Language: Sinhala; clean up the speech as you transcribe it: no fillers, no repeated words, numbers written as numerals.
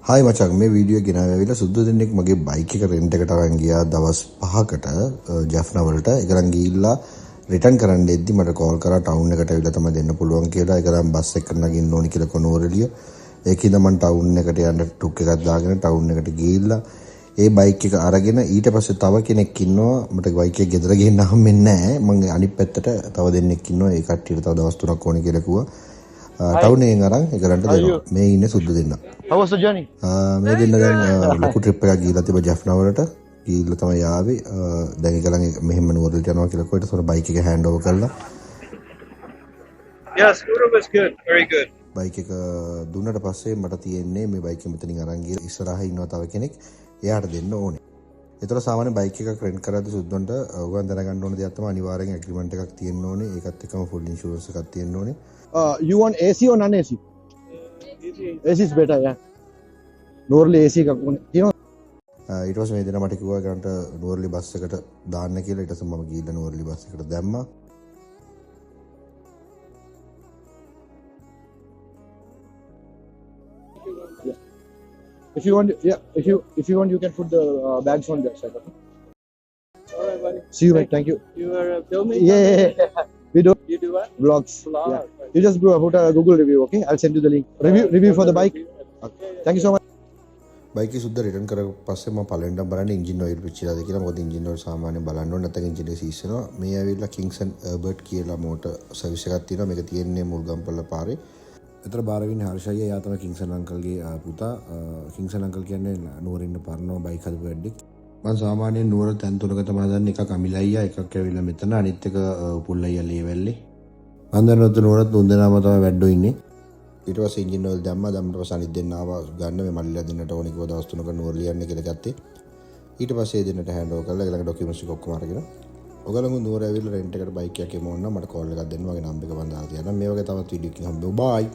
හායි මචං මේ වීඩියෝ එක ගෙනාවේ සුද්දු දෙන්නෙක් මගේ බයික් එක රෙන්ට් එකට අරන් ගියා දවස් 5කට ජැෆ්නා වලට. ඒක නම් ගිහිල්ලා රිටර්න් කරන්න එද්දි මට කෝල් කරා ටවුන් එකට ඇවිල්ලා තමයි දෙන්න පුළුවන් කියලා. ඒක නම් බස් එක නගින්න ඕනි කියලා කොනෝරෙලිය. ඒකින්ද මම ටවුන් එකට යන්න ටුක් එකක් දාගෙන ටවුන් එකට ගිහිල්ලා ඒ බයික් එක අරගෙන ඊට පස්සේ තව කෙනෙක් ඉන්නවා මට බයික් එක ගෙදර ගෙන්න හම්බෙන්නේ නැහැ. මම අනිත් පැත්තට තව දෙන්නෙක් ඉන්නවා. ඒ කට්ටියට තව දවස් 3ක් ඕනේ කියලා කිව්වා. ටවුන් එකෙන් අරන් ඒකලන්ට දෙනවා. මේ ඉන්නේ සුද්දු දෙන්න. How was the journey? මේ දෙන්න දැන් ලොකු ට්‍රිප් එකක් ගිහිල්ලා තිබ්බ ජැෆ්නා වලට. ගිහිල්ලා තමයි ආවේ. දැන් ඒකලන් මෙහෙම නුවරට යනවා කියලා කොහෙට සොර බයික් එක හෑන්ඩ් ඕවර් කරලා. Yeah, scooter was good. Very good. Bike එක දුන්නට පස්සේ මට තියෙන්නේ මේ බයික් එක මෙතනින් අරන් ගිහලා ඉස්සරහා ඉන්නවා තව කෙනෙක්. එයාට දෙන්න ඕනේ. ඒතර සාමාන්‍ය බයික් එකක් රෙන්ට් කරද්දී සුද්දන්ට උගන් දැනගන්න ඕන දෙයක් තමයි අනිවාර්යෙන් ඇග්‍රීමන්ට් එකක් තියෙන්න ඕනේ. ඒකත් එක්කම ෆුල් ඉන්ෂුරන්ස් එකක් තියෙන්න ඕනේ. You want AC or non-AC? AC is better, yeah. Normally AC එකක් ඕනේ. You know. ඊට පස්සේ මේ දෙනා මට කිව්වා ගන්නට නුවරලි බස් එකට දාන්න කියලා. ඊට පස්සේ මම ගිහිල්ලා නුවරලි බස් එකට දැම්මා. If you want, yeah. If you want, you can put the bags on that side. Okay? Alright, buddy. See you, mate. Thank you. You are filming? Yeah. We do You do what? vlogs. Vlog. Yeah. You just put a Google review, okay? I'll send you the link. Review for the bike. Okay. Thank you so much. Bike එක සුද්ද රිටර්න් කරලා පස්සේ මම පළවෙනිට බලන්නේ එන්ජින් ඔයිල් පිච්චිලාද කියලා. මොකද එන්ජින් ඔයිල් සාමාන්‍යයෙන් බලන්න ඕනේ නැත්නම් එන්ජින් එක සීස් වෙනවා. මේ ඇවිල්ලා කිංසන් අර්බර්ට් කියලා මෝටර් සර්විස් එකක් තියෙනවා. මේක තියෙන්නේ මුල්ගම්පොල්ල පාරේ. ඒතර බාරවින්නේ හර්ෂයි එයා තමයි කිංසන් අංකල්ගේ පුතා. කිංසන් අංකල් කියන්නේ නුවරින් පරණව බයික් හදපු වැඩික්. මම සාමාන්‍යයෙන් නුවර තැන් තුනක තමයි හදන්නේ. එකක් අමිලයියා, එකක් ඇවිල්ලා මෙතන, අනිත් එක පුල්ලයියා ලේවැල්ලේ. මම දැනට නුවරත් තුන් දෙනාම තමයි වැඩෝ ඉන්නේ. ඊට පස්සේ එන්ජින් ඔයිල් දැම්මා. දැම්මට පස්සේ අනිත් දෙන්න ආවා ගන්න මේ මල්ලිලා දෙන්නට ඕනේ කිව්වා දවස් 3ක නුවර ලියන්න කියලා ගත්තේ. ඊට පස්සේ දෙන්නට හෑන්ඩ් ඕවර් කරලා ඊළඟ ඩොකියුමන්ට්ස් ටික ඔක්කොම අරගෙන ඔයගොල්ලෝ නුවර ඇවිල්ලා රෙන්ට් එකට බයික් එකක් එමු ඕන නම් මට කෝල් එකක් දෙන්න. මගේ නම්බර් එක මම දාලා තියන්නම්. මේ වගේ තවත් වීඩියෝ එකකින් හම්බෙමු. බයි.